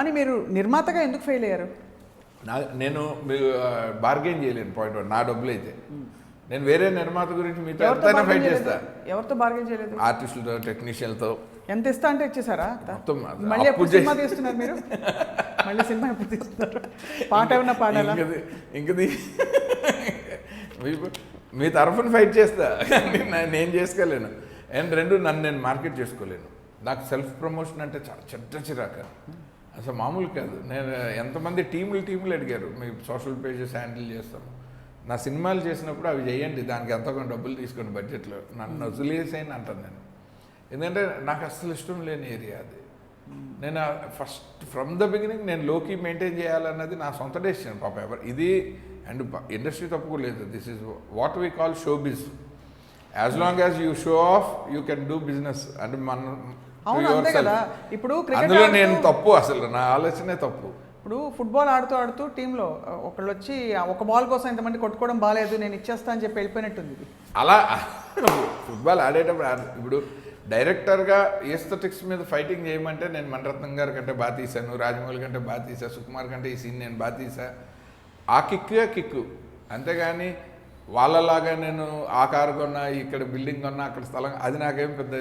కానీ మీరు నిర్మాతగా ఎందుకు ఫెయిల్ అయ్యారు? నేను బార్గెన్ చేయలేను. పాయింట్ 1, నా డబ్బులు అయితే నేను వేరే నిర్మాత గురించి మీతో ఎంతైనా ఫైట్ చేస్తా. ఎవరితో బార్గెన్ చేయలేదు? ఆర్టిస్టులతో, టెక్నీషియన్తో. ఎంత ఇస్తా అంటే ఇచ్చేసారా? మొత్తం మళ్ళీ ఎప్పుడు సినిమా తీస్తున్నారు మీరు? మళ్ళీ సినిమా ఎప్పుడు తీస్తున్నారు? పాట ఏమన్నా పాడాలా? ఇంకది మీ తరఫున ఫైట్ చేస్తా, నేను చేసుకోలేను. అండ్ రెండు, నన్ను నేను మార్కెట్ చేసుకోలేను. నాకు సెల్ఫ్ ప్రమోషన్ అంటే చాలా చెడ్డ చిరాక, అసలు మామూలు కాదు. నేను ఎంతమంది టీములు అడిగారు, మీ సోషల్ పేజెస్ హ్యాండిల్ చేస్తాము, నా సినిమాలు చేసినప్పుడు అవి చేయండి, దానికి ఎంతో కొంత డబ్బులు తీసుకోండి బడ్జెట్లో, నన్ను వదిలేసేయని అంటాను నేను. ఎందుకంటే నాకు అస్సలు ఇష్టం లేని ఏరియా అది. నేను ఫస్ట్ ఫ్రమ్ ద బిగినింగ్ నేను లోకి మెయింటైన్ చేయాలన్నది నా సొంత డెసిషన్. పాప ఎవరు ఇది, అండ్ ఇండస్ట్రీ తప్పుకోలేదు. This is what we call show biz. As long as you show off you can do business. అంటే ఇప్పుడు అందులో నేను తప్పు, అసలు నా ఆలోచనే తప్పు. ఇప్పుడు ఫుట్బాల్ ఆడుతూ టీంలో ఒకళ్ళు వచ్చి ఒక బాల్ కోసం ఇంతమంది కొట్టుకోవడం బాగాలేదు, నేను ఇచ్చేస్తా అని చెప్పి వెళ్ళిపోయినట్టుంది ఇది. అలా ఫుట్బాల్ ఆడేటప్పుడు ఇప్పుడు డైరెక్టర్గా ఏస్థెటిక్స్ మీద ఫైటింగ్ చేయమంటే నేను మణిరత్నం గారి కంటే బాగా తీశాను, రాజమౌళి కంటే బాగా తీసా, సుకుమార్ కంటే ఈ సీన్ నేను బాగా తీసా, ఆ కిక్కు. అంతేగాని వాళ్ళలాగా నేను ఆ కారు కొన్నా, ఇక్కడ బిల్డింగ్ కొన్నా, అక్కడ స్థలం, అది నాకేం పెద్ద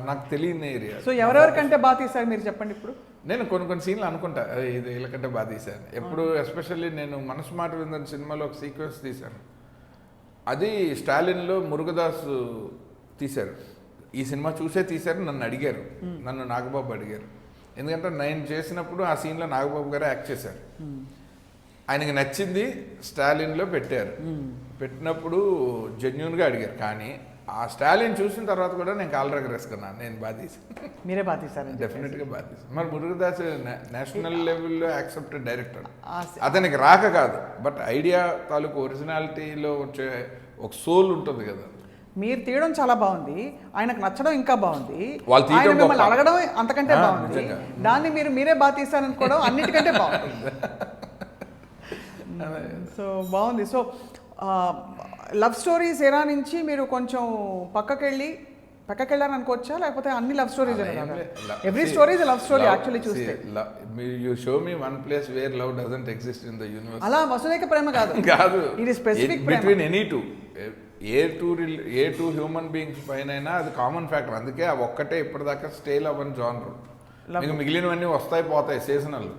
నాకు తెలియని ఏరియా. సో ఎవరెవరికంటే బాగా తీశారు మీరు చెప్పండి. ఇప్పుడు నేను కొన్ని సీన్లు అనుకుంటా ఇది వీళ్ళకంటే బాగా తీశాను. ఎప్పుడు ఎస్పెషల్లీ నేను మనసు మాట విందని సినిమాలో ఒక సీక్వెన్స్ తీశాను, అది స్టాలిన్లో మురుగదాస్ తీశారు. ఈ సినిమా చూసే తీశారు, నన్ను అడిగారు, నన్ను నాగబాబు అడిగారు. ఎందుకంటే నేను చేసినప్పుడు ఆ సీన్లో నాగబాబు గారు యాక్ట్ చేశారు, ఆయనకి నచ్చింది, స్టాలిన్లో పెట్టారు. పెట్టినప్పుడు జెన్యూన్గా అడిగారు. కానీ ఆ స్టాలిన్ చూసిన తర్వాత కూడా నేను కాలర్ ఎగరేసుకున్నాను, నేను బాగా తీసాను. మీరే బాగా తీశారు? డెఫినెట్గా బాగా తీసాను. మరి మురుగదాస్ నేషనల్ లెవెల్లో యాక్సెప్టెడ్ డైరెక్టర్, అతనికి రాక కాదు, బట్ ఐడియా తాలూకు ఒరిజినాలిటీలో వచ్చే ఒక సోల్ ఉంటుంది కదా. మీరు తీయడం చాలా బాగుంది, ఆయనకు నచ్చడం ఇంకా బాగుంది, వాళ్ళు మిమ్మల్ని అడగడం అంతకంటే బాగుంది, దాన్ని మీరే బాగా తీశారనుకోవడం అన్నిటికంటే బాగుంది. సో బాగుంది. సో లవ్ స్టోరీస్ ఎరా నుంచి మీరు కొంచెం పక్కకెళ్ళారని అనుకోవచ్చా, లేకపోతే అన్ని love stories? Every story is love story actually చూస్తే. You show me one place where love doesn't exist in the universe. అలా వసుదైక ప్రేమ కాదు, ఇది స్పెసిఫిక్ ప్రేమ between any two. A two human beings పైన అది కామన్ ఫ్యాక్టర్. అందుకే ఆ ఒక్కటే ఇప్పటిదాకా స్టేల్ అవ్వని జానర్. మీకు మిగిలినవన్నీ వస్తాయి పోతాయి సీజనల్.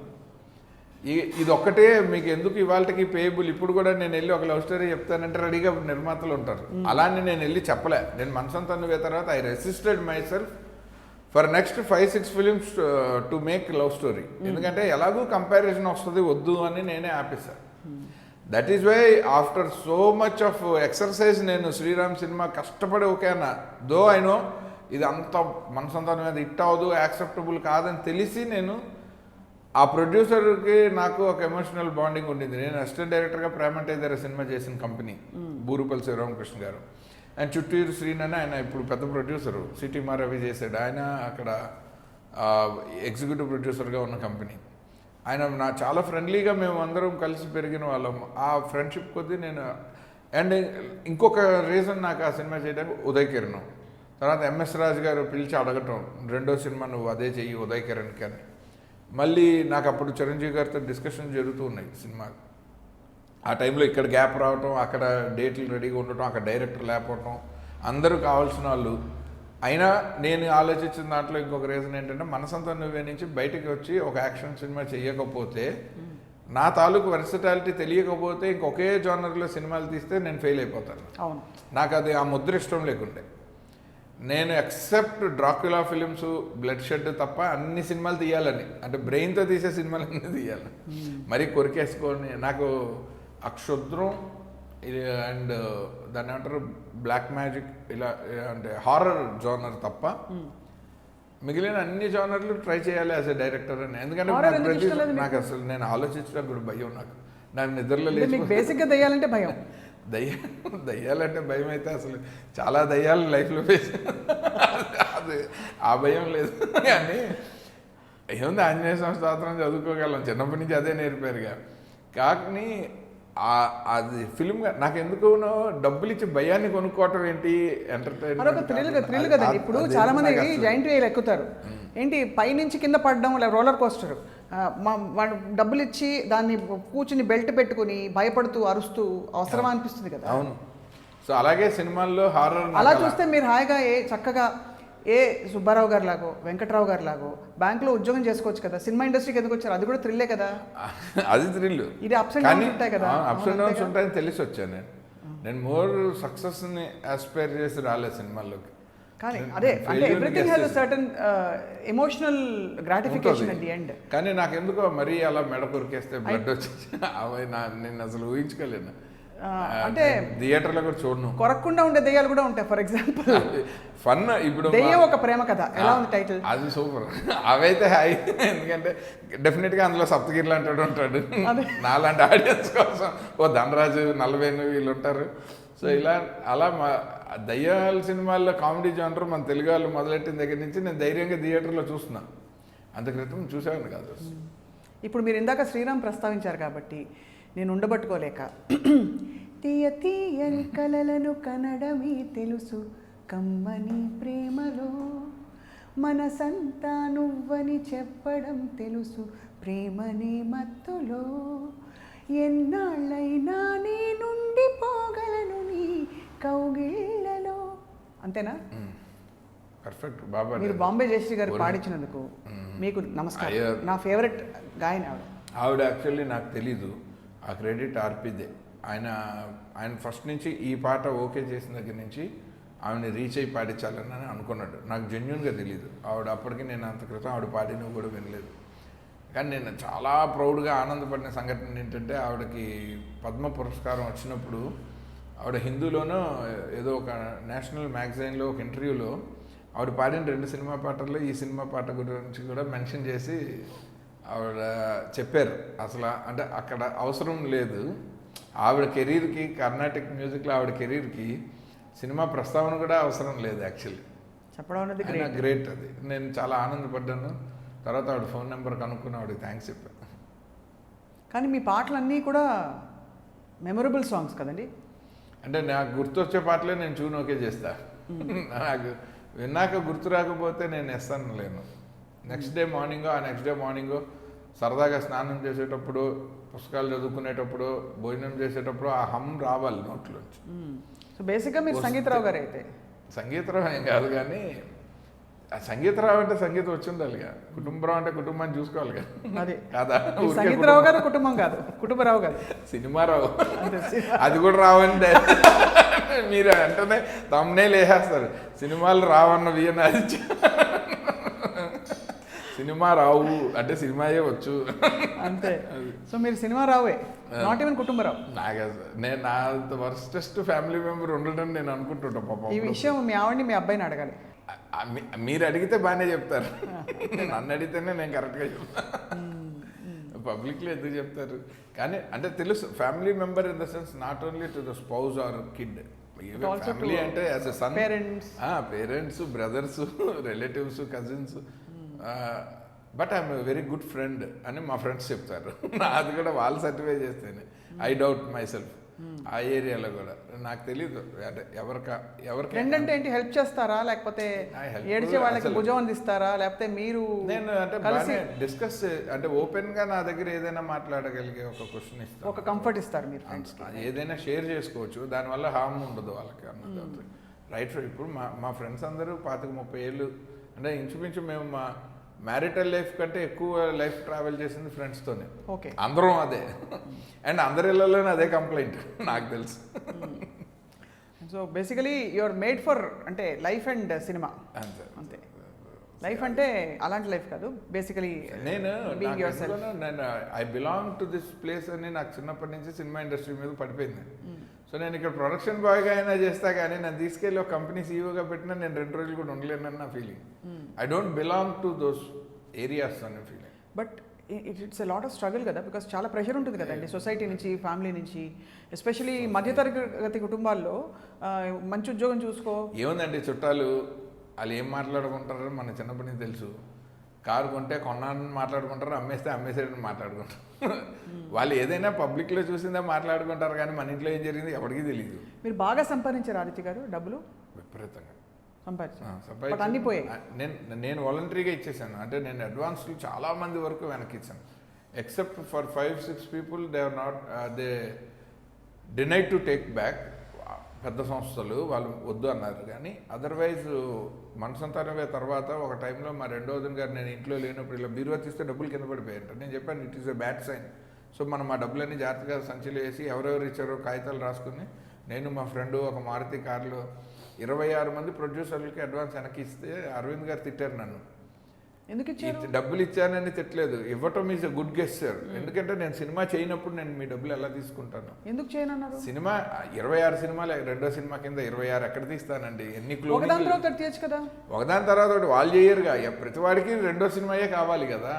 ఇది ఒక్కటే మీకు ఎందుకు ఇవాళకి పేయబుల్. ఇప్పుడు కూడా నేను వెళ్ళి ఒక లవ్ స్టోరీ చెప్తానంటే రెడీగా నిర్మాతలు ఉంటారు. అలానే నేను వెళ్ళి చెప్పలే. నేను మనసంతా నువ్వే తర్వాత I resisted myself for next 5-6 films to make love story. ఎందుకంటే ఎలాగూ కంపారిజన్ వస్తుంది, వద్దు అని నేనే ఆపేశాను. That is why after so much of exercise నేను శ్రీరామ్ సినిమా కష్టపడి ఓకేనా దో అయినో ఇది అంత మనసంతా మీద హిట్ అవ్వదు, యాక్సెప్టబుల్ కాదని తెలిసి నేను ఆ ప్రొడ్యూసర్కి నాకు ఒక ఎమోషనల్ బాండింగ్ ఉండింది. నేను అసిస్టెంట్ డైరెక్టర్గా ప్రేమంటే దగ్గర సినిమా చేసిన కంపెనీ బూరుపల్లి శివరామకృష్ణ గారు, ఆయన చుట్టూరు శ్రీనని ఆయన ఇప్పుడు పెద్ద ప్రొడ్యూసరు, సిటీ రవి చేశాడు. ఆయన అక్కడ ఎగ్జిక్యూటివ్ ప్రొడ్యూసర్గా ఉన్న కంపెనీ. ఆయన నా చాలా ఫ్రెండ్లీగా మేము అందరం కలిసి పెరిగిన వాళ్ళం. ఆ ఫ్రెండ్షిప్ కొద్దీ నేను అండ్ ఇంకొక రీజన్ నాకు ఆ సినిమా చేయడానికి ఉదయ్ కిరణ్. తర్వాత ఎంఎస్ రాజు గారు పిలిచి అడగటం, రెండో సినిమా నువ్వు అదే చెయ్యి ఉదయ్ కిరణ్కి అని. మళ్ళీ నాకు అప్పుడు చిరంజీవి గారితో డిస్కషన్ జరుగుతూ ఉన్నాయి సినిమాలు. ఆ టైంలో ఇక్కడ గ్యాప్ రావటం, అక్కడ డేట్లు రెడీగా ఉండటం, అక్కడ డైరెక్టర్ లేకపోవటం, అందరూ కావాల్సిన వాళ్ళు. అయినా నేను ఆలోచించిన దాంట్లో ఇంకొక రీజన్ ఏంటంటే మనసంతా నువ్వే నుంచి బయటకు వచ్చి ఒక యాక్షన్ సినిమా చేయకపోతే, నా తాలూకు వెర్సటాలిటీ తెలియకపోతే ఇంకొకే జోనర్లో సినిమాలు తీస్తే నేను ఫెయిల్ అయిపోతాను. అవును, నాకు అది ఆ ముద్ర ఇష్టం లేకుండే. నేను except Dracula films, blood shed తప్ప అన్ని సినిమాలు తీయాలని, అంటే బ్రెయిన్తో తీసే సినిమాలన్నీ తీయాలి. మరీ కొరికేసుకొని నాకు అక్షుద్రం అండ్ దాన్ని ఏమంటారు బ్లాక్ మ్యాజిక్ ఇలా అంటే హారర్ జోనర్ తప్ప మిగిలిన అన్ని జోనర్లు ట్రై చేయాలి యాజ్ ఎ డైరెక్టర్ అని. ఎందుకంటే నాకు అసలు నేను ఆలోచించడానికి కూడా భయం. నాకు నిద్రలో లేదు. బేసిక్గా దయ్యాలంటే భయం. దయ్యాలంటే భయం అయితే అసలు చాలా దయ్యాలు లైఫ్లో ఫేస్, అది ఆ భయం లేదు. కానీ ఏముంది, ఆంజనేయ స్వామి స్తోత్రం చదువుకోగలం, చిన్నప్పటి నుంచి అదే నేర్పారుగా. కానీ అది ఫిల్మ్గా నాకు ఎందుకునో డబ్బులు ఇచ్చి భయాన్ని కొనుక్కోవటం ఏంటి, ఎంటర్టైన్మెంట్ కదండి. ఇప్పుడు చాలా మంది జాయింట్ వీల్ ఎక్కుతారు, ఏంటి పైనుంచి కింద పడడం, రోలర్ కోస్టర్, వాడు డబ్బులు ఇచ్చి దాన్ని కూర్చుని బెల్ట్ పెట్టుకుని భయపడుతూ అరుస్తూ అవసరమా అనిపిస్తుంది కదా. అవును. సో అలాగే సినిమాల్లో హారర్ అలా చూస్తే మీరు హాయిగా చక్కగా సుబ్బారావు గారు లాగో వెంకట్రావు గారు లాగో బ్యాంకులో ఉద్యోగం చేసుకోవచ్చు కదా. సినిమా ఇండస్ట్రీకి ఎందుకు వచ్చారు? అది కూడా థ్రిల్లే కదా. అది థ్రిల్. ఇది అప్స్ అండ్ డౌన్స్ ఉంటాయి కదా. అప్స్ అండ్ డౌన్స్ ఉంటాయని తెలిసి వచ్చాను నేను మోర్ సక్సెస్ని ఆస్పైర్ చేసి రాలేదు సినిమాల్లోకి. కానీ అదే అంటే everything has a certain emotional gratification at the end. కానీ నాకెందుకో మరీ అలా మెడ కొరికేస్తే బ్లడ్ వచ్చేసి అవి నేను అసలు ఊహించుకోలేను. అంటే థియేటర్లో కూడా చూడను. కొరకుండా ఉండే దెయ్యాలు కూడా ఉంటాయి. ఫర్ ఎగ్జాంపుల్ ఫన్ ఇప్పుడు దెయ్యం ఒక ప్రేమ కథ ఎలా ఉంది టైటిల్? అది సూపర్. అవైతే హై, ఎందుకంటే డెఫినెట్గా అందులో సప్తగిరి లాంటి ఉంటాడు నాలాంటి ఆడియన్స్ కోసం. ఓ ధనరాజు నల్లవేణు వీళ్ళు ఉంటారు. సో ఇలా అలా దయ్యాల సినిమాల్లో కామెడీ జానర్ మన తెలుగు వాళ్ళు మొదలెట్టిన దగ్గర నుంచి నేను ధైర్యంగా థియేటర్లో చూస్తున్నాను. అంత క్రితం చూసేవాడిని కాదు. ఇప్పుడు మీరు ఇందాక శ్రీరామ్ ప్రస్తావించారు కాబట్టి నేను ఉండబట్టుకోలేక తీయ తీయని కలలను కనడమే తెలుసు కమ్మని ప్రేమలో మనసంతా నువ్వని చెప్పడం తెలుసు ప్రేమనే మత్తులో ఎన్నాళ్ళైనా నేనుండిపోగలను నీ కౌగిళ్ళలో. అంతేనా? పర్ఫెక్ట్. బాబా మీరు బాంబే జయశ్రీ గారు పాడించినందుకు మీకు నమస్కారం. నా ఫేవరెట్ గాయని ఆవిడ యాక్చువల్లీ నాకు తెలీదు. ఆ క్రెడిట్ ఆర్పిదే. ఆయన ఫస్ట్ నుంచి ఈ పాట ఓకే చేసిన దగ్గర నుంచి ఆవిడని రీచ్ అయ్యి పాడించాలని అనుకున్నాడు. నాకు జెన్యున్గా తెలీదు. ఆవిడ అప్పటికి నేను అంత క్రితం ఆవిడ పాడినవి కూడా వినలేదు. కానీ నేను చాలా ప్రౌడ్గా ఆనందపడిన సంఘటన ఏంటంటే ఆవిడకి పద్మ పురస్కారం వచ్చినప్పుడు ఆవిడ హిందూలోనూ ఏదో ఒక నేషనల్ మ్యాగజైన్లో ఒక ఇంటర్వ్యూలో ఆవిడ పాడిన 2 సినిమా పాటల్లో ఈ సినిమా పాట గురించి కూడా మెన్షన్ చేసి ఆవిడ చెప్పారు. అసలు అంటే అక్కడ అవసరం లేదు ఆవిడ కెరీర్కి, కర్ణాటిక్ మ్యూజిక్లో ఆవిడ కెరీర్కి సినిమా ప్రస్తావన కూడా అవసరం లేదు యాక్చువల్లీ. చెప్పడం అనేది గ్రేట్. అది నేను చాలా ఆనందపడ్డాను. తర్వాత ఆవిడ ఫోన్ నెంబర్ కనుక్కుని ఆవిడకి థ్యాంక్స్ చెప్పాను. కానీ మీ పాటలన్నీ కూడా మెమొరబుల్ సాంగ్స్ కదండి. అంటే నాకు గుర్తొచ్చే పాటలే నేను ట్యూన్ ఓకే చేస్తా. నాకు విన్నాక గుర్తు రాకపోతే నేను ఇస్తాను లేను. నెక్స్ట్ డే మార్నింగో సరదాగా స్నానం చేసేటప్పుడు, పుస్తకాలు చదువుకునేటప్పుడు, భోజనం చేసేటప్పుడు ఆ హమ్ రావాలి నోట్లోంచి. సో బేసిక్గా మీరు సంగీతరావు గారు అయితే? సంగీతరావు ఏం కాదు, కానీ ఆ సంగీతరావు అంటే సంగీతం వచ్చి ఉండాలిగా. కుటుంబరావు అంటే కుటుంబాన్ని చూసుకోవాలిగా. అది కాదా? సంగీతరావు గారు కుటుంబం కాదు, కుటుంబరావు గారు సినిమారావు. అది కూడా రావంటే మీరు అంటేనే తమ్నేలు వేసేస్తారు. సినిమాలు రావన్న వియనాది సినిమా రావు అంటే సినిమాయే వచ్చు అంతే. సో మీరు సినిమా రావే, నాట్ ఈవెన్ కుటుంబరావు. నేను నా వర్స్టెస్ట్ ఫ్యామిలీ మెంబర్ ఉండడం నేను అనుకుంటుంటా. పాపం ఈ విషయం మీ ఆవిడని మీ అబ్బాయిని అడగాలి. మీరు అడిగితే బాగానే చెప్తారు, నన్ను అడిగితేనే నేను కరెక్ట్గా చెప్తాను. పబ్లిక్లో ఎందుకు చెప్తారు? కానీ అంటే తెలుసు family member in the sense not only to the spouse or kid. Family అంటే as a son, parents, brothers, relatives, cousins. But I'm very good friend అని మా ఫ్రెండ్స్ చెప్తారు. అది కూడా వాళ్ళు సర్టిఫై చేస్తేనే. I doubt myself. ఆ ఏరియాలో కూడా నాకు తెలీదు అంటే ఎవరికి ఫ్రెండ్ అంటే ఏంటి? హెల్ప్ చేస్తారా, లేకపోతే ఏడిచే వాళ్ళకి భుజం అందిస్తారా, లేకపోతే మీరు? నేను అంటే బాగానే డిస్కస్ అంటే ఓపెన్గా నా దగ్గర ఏదైనా మాట్లాడగలిగే ఒక క్వశ్చన్ ఇస్తాను, ఒక కంఫర్ట్ ఇస్తారు మీరు. ఏదైనా షేర్ చేసుకోవచ్చు, దానివల్ల హార్మ్ ఉండదు వాళ్ళకి అన్నది. రైట్. ఇప్పుడు మా ఫ్రెండ్స్ అందరూ 25-30 ఏళ్ళు అంటే ఇంచుమించు మేము మా మ్యారిటల్ లైఫ్ కంటే ఎక్కువ లైఫ్ ట్రావెల్ చేసింది ఫ్రెండ్స్తోనే. ఓకే, అందరం అదే. అండ్ అందరి ఇళ్ళలోనే అదే కంప్లైంట్ నాకు తెలుసు. So basically you are made for అంటే లైఫ్ అండ్ సినిమా. అంతే. లైఫ్ అంటే అలాంటి లైఫ్ కాదు బేసికలీ. నేను I belong to this place అని నాకు చిన్నప్పటి నుంచి సినిమా ఇండస్ట్రీ మీద పడిపోయింది. సో నేను ఇక్కడ ప్రొడక్షన్ బాయ్గా అయినా చేస్తా, కానీ నన్ను తీసుకెళ్ళి ఒక కంపెనీ సీఈఓగా పెట్టినా నేను 2 రోజులు కూడా ఉండలేనని నా feeling. I don't belong to those areas అనే feeling. But it's a lot of struggle కదా, బికాస్ చాలా ప్రెషర్ ఉంటుంది కదండి సొసైటీ నుంచి, ఫ్యామిలీ నుంచి, ఎస్పెషలీ మధ్యతరగతి కుటుంబాల్లో. మంచి ఉద్యోగం చూసుకో. ఏముందండి, చుట్టాలు వాళ్ళు ఏం మాట్లాడుకుంటారో మన చిన్నప్పటి నుంచి తెలుసు. కారు కొంటే కొన్నాను మాట్లాడుకుంటారు, అమ్మేస్తే అమ్మేసేటని మాట్లాడుకుంటారు. వాళ్ళు ఏదైనా పబ్లిక్లో చూసిందే మాట్లాడుకుంటారు, కానీ మన ఇంట్లో ఏం జరిగింది ఎవరికి తెలియదు. మీరు బాగా సంపాదించారు ఆదిత్య గారు డబ్బులు? విపరీతంగా బట్ అన్ని పోయాయి. నేను వాలంటరీగా ఇచ్చేసాను, అంటే నేను అడ్వాన్స్లు చాలా మంది వరకు వెనక్కి ఇచ్చాను. Except for 5-6 people they are not, they denied to take back. పెద్ద సంస్థలు వాళ్ళు వద్దు అన్నారు. కానీ అదర్వైజ్ మనసంతానమే తర్వాత ఒక టైంలో మా రెండో వదిన గారు నేను ఇంట్లో లేనప్పుడు ఇలా బీరువా తీస్తే డబ్బులు కింద పడిపోయాయంట. నేను చెప్పాను it is a bad sign. So మనం మా డబ్బులన్నీ జాగ్రత్తగా సంచిలో వేసి ఎవరెవరు ఇచ్చారో కాగితాలు రాసుకుని, నేను మా ఫ్రెండు ఒక మారుతి కార్లో 26 మంది ప్రొడ్యూసర్లకి అడ్వాన్స్ వెనక్కి ఇస్తే అరవింద్ గారు తిట్టారు నన్ను. ఎందుకు ఇచ్చారు? డబ్బులు ఇచ్చానని తిట్టలేదు, ఇవ్వటం ఈజ్ ఎ గుడ్ గెస్చర్. ఎందుకంటే నేను సినిమా చేయనప్పుడు నేను మీ డబ్బులు ఎలా తీసుకుంటాను? ఎందుకు చేయనన్నారు? సినిమా 26 సినిమాలు, రెండో సినిమా కింద 26 ఎక్కడ తీస్తానండి? ఎన్ని క్లోజ్ ఒకదాని తర్వాత తీయచ్చు కదా. ఒకదాని తర్వాత ఒకటి వాళ్ళు చేయరుగా. ప్రతి వాడికి రెండో సినిమాయే కావాలి కదా.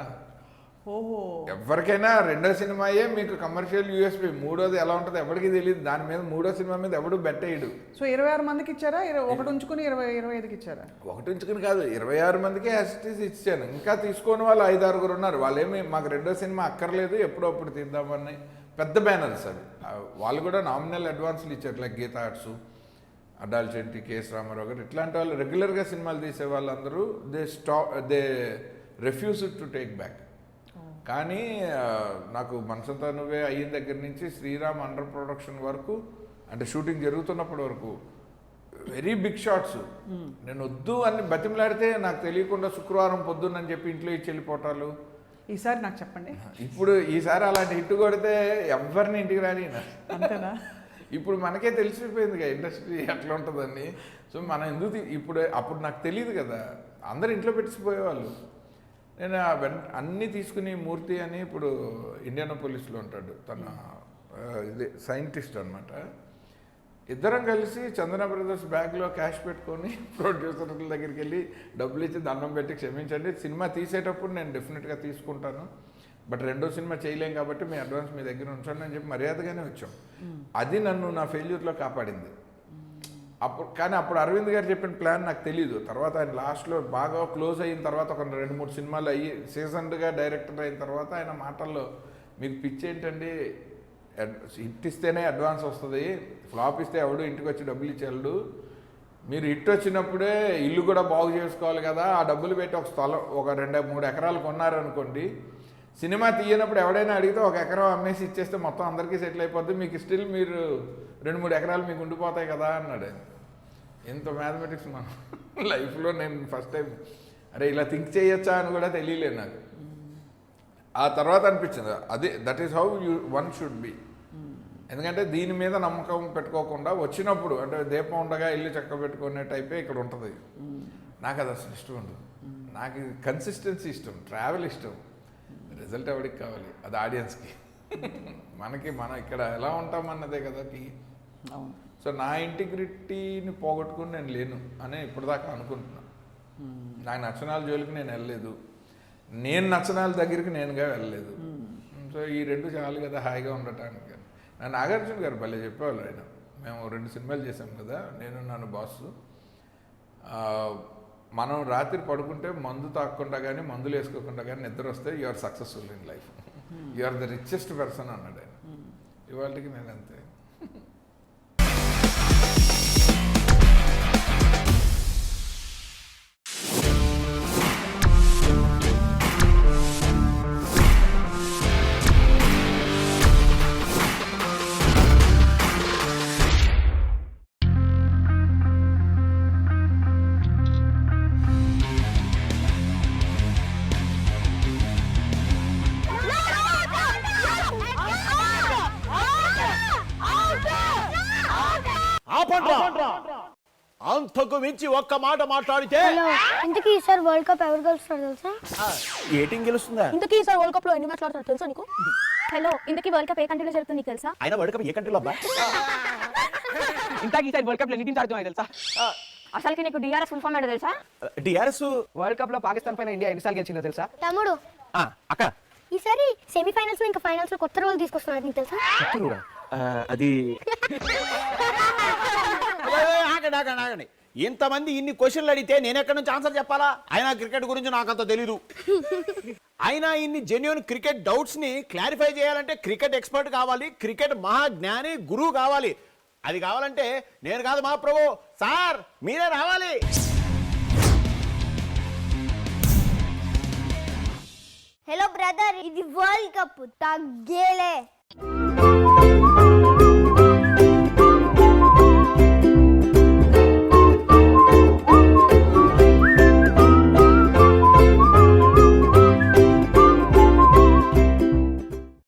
ఓహో, ఎవరికైనా రెండో సినిమాయే మీకు కమర్షియల్ యూఎస్పీ. మూడోది ఎలా ఉంటుందో ఎవరికి తెలియదు. దాని మీద మూడో సినిమా మీద ఎవడు బెట్టేయడు. సో 26 మందికి ఇచ్చారా? ఒకటి ఉంచుకుని 25కి ఇచ్చారా? ఒకటి ఉంచుకుని కాదు, 26 మందికి యాసిటీస్ ఇచ్చాను. ఇంకా తీసుకోని వాళ్ళు 5-6 ఉన్నారు. వాళ్ళేమి మాకు రెండో సినిమా అక్కర్లేదు, ఎప్పుడో అప్పుడు తీద్దామని పెద్ద బ్యానర్స్ అవి. వాళ్ళు కూడా నామినల్ అడ్వాన్స్లు ఇచ్చారు. Like Geetha Arts, Addala Chetti, KS Ramarao garu, ఇట్లాంటి వాళ్ళు రెగ్యులర్గా సినిమాలు తీసే వాళ్ళందరూ they refuse to take back. కానీ నాకు మనసంతా నువ్వే అయిన దగ్గర నుంచి శ్రీరామ్ అండర్ ప్రొడక్షన్ వరకు, అంటే షూటింగ్ జరుగుతున్నప్పటి వరకు వెరీ బిగ్ షాట్స్. నేను వద్దు అని బతిమలాడితే నాకు తెలియకుండా శుక్రవారం పొద్దున్నని చెప్పి ఇంట్లో ఇచ్చి వెళ్ళిపోవటాలు. ఈసారి నాకు చెప్పండి. ఇప్పుడు ఈసారి అలాంటి హిట్ కొడితే ఎవరిని ఇంటికి రాని. అంతేనా? ఇప్పుడు మనకే తెలిసిపోయింది కదా ఇండస్ట్రీ ఎట్లా ఉంటుందని. సో మనం ఎందుకు అప్పుడు నాకు తెలియదు కదా, అందరు ఇంట్లో పెట్టిపోయేవాళ్ళు. నేను అన్నీ తీసుకుని, మూర్తి అని ఇప్పుడు ఇండియన్ పోలీస్లో ఉంటాడు, తన ఇది సైంటిస్ట్ అనమాట. ఇద్దరం కలిసి చందన బ్రదర్స్ బ్యాగ్లో క్యాష్ పెట్టుకొని ప్రొడ్యూసర్ల దగ్గరికి వెళ్ళి డబ్బులు ఇచ్చి దండం పెట్టి, క్షమించండి సినిమా తీసేటప్పుడు నేను డెఫినెట్గా తీసుకుంటాను, బట్ రెండో సినిమా చేయలేం కాబట్టి మీ అడ్వాన్స్ మీ దగ్గర ఉంచండి అని చెప్పి మర్యాదగానే వచ్చాం. అది నన్ను నా ఫెయిల్యూర్లో కాపాడింది. అప్పుడు అరవింద్ గారు చెప్పిన ప్లాన్ నాకు తెలియదు. తర్వాత ఆయన లాస్ట్లో బాగా క్లోజ్ అయిన తర్వాత ఒక 2-3 సినిమాలు అయ్యి సీజన్డ్గా డైరెక్టర్ అయిన తర్వాత ఆయన మాటల్లో, మీకు పిచ్ ఏంటండి, హిట్ ఇస్తేనే అడ్వాన్స్ వస్తుంది, ఫ్లాప్ ఇస్తే ఎవడు ఇంటికి వచ్చి డబ్బులు ఇచ్చేళ్ళు, మీరు హిట్ వచ్చినప్పుడే ఇల్లు కూడా బాగు చేసుకోవాలి కదా, ఆ డబ్బులు పెట్టి ఒక స్థలం ఒక 2-3 ఎకరాలు కొన్నారనుకోండి, సినిమా తీయనప్పుడు ఎవడైనా అడిగితే 1 ఎకరం అమ్మేసి ఇచ్చేస్తే మొత్తం అందరికీ సెటిల్ అయిపోద్ది, మీకు స్టిల్ మీరు 2-3 ఎకరాలు మీకు ఉండిపోతాయి కదా అన్నాడు. ఎంత మ్యాథమెటిక్స్ మనం లైఫ్లో నేను ఫస్ట్ టైం అరే ఇలా థింక్ చేయొచ్చా అని కూడా తెలియలేదు నాకు. ఆ తర్వాత అనిపించింది అదే that is how one should be. ఎందుకంటే దీని మీద నమ్మకం పెట్టుకోకుండా వచ్చినప్పుడు, అంటే దీపం ఉండగా ఇల్లు చక్క పెట్టుకునే టైపే ఇక్కడ ఉంటుంది. నాకు అది అసలు ఇష్టం ఉండదు. నాకు కన్సిస్టెన్సీ ఇష్టం, ట్రావెల్ ఇష్టం, రిజల్ట్ ఎవరికి కావాలి, అది ఆడియన్స్కి. మనం ఇక్కడ ఎలా ఉంటామన్నదే కదా కీ. సో నా ఇంటిగ్రిటీని పోగొట్టుకుని నేను లేను అని ఇప్పటిదాకా అనుకుంటున్నాను. నాకు నచ్చనాల జోలికి నేను వెళ్ళలేదు, నేను నచ్చనాల దగ్గరికి నేనుగా వెళ్ళలేదు. సో ఈ 2 చాలు కదా హాయిగా ఉండటానికి. నాగార్జున గారు భలే చెప్పేవాళ్ళు. ఆయన మేము 2 సినిమాలు చేసాం కదా, నేను నన్ను బాసు, మనం రాత్రి పడుకుంటే మందు తాగకుండా కానీ మందులు వేసుకోకుండా కానీ నిద్ర వస్తే you are successful in life, you are the richest person అన్నాడు ఆయన. ఇవాళకి నేను అంతే. అంతకు మించి ఒక్క మాట మాట్లాడితే ఇంతకీ ఈసారి వరల్డ్ కప్ ఎవరు గెలుస్తారు తెలుసా? ఏ టీం గెలుస్తుందా? ఇంతకీ ఈసారి వరల్డ్ కప్ లో ఎన్ని మ్యాచ్లు ఆడతారు తెలుసా నీకు? హలో, ఇంతకీ వరల్డ్ కప్ ఏ కంట్రీలో జరుగుతుంది నీకు తెలుసా? అయినా వరల్డ్ కప్ ఏ కంట్రీలో అబ్బా? ఇంతకీ ఈసారి వరల్డ్ కప్ లో ఎన్ని టీమ్స్ ఆడుతున్నాయి తెలుసా? అసలుకి నీకు డిఆర్ఎస్ ఫుల్ ఫామ్ ఏంటో తెలుసా? డిఆర్ఎస్ వరల్డ్ కప్ లో పాకిస్తాన్ పైన ఇండియా ఎన్నిసార్లు గెలిచిందో తెలుసా? తమ్ముడు, అక్క ఈసారి సెమీఫైనల్స్ లో ఇంకా ఫైనల్స్ లో కొత్త రోల్ తీసుకొస్తున్నారు నీకు తెలుసా? అది ఆగండి. ఇంతమంది ఇన్ని క్వశ్చన్లు అడిగితే నేను ఎక్కడి నుంచి ఆన్సర్ చెప్పాలా? అయినా క్రికెట్ గురించి నాకంత తెలీదు. అయినా ఇన్ని జెన్యూన్ క్రికెట్ డౌట్స్ ని క్లారిఫై చేయాలంటే క్రికెట్ ఎక్స్పర్ట్ కావాలి, క్రికెట్ మహాజ్ఞాని గురువు కావాలి. అది కావాలంటే నేను కాదు, మహాప్రభు సార్ మీరే రావాలి. హలో బ్రదర్, ఇది వరల్డ్ కప్ తగ్గేలే.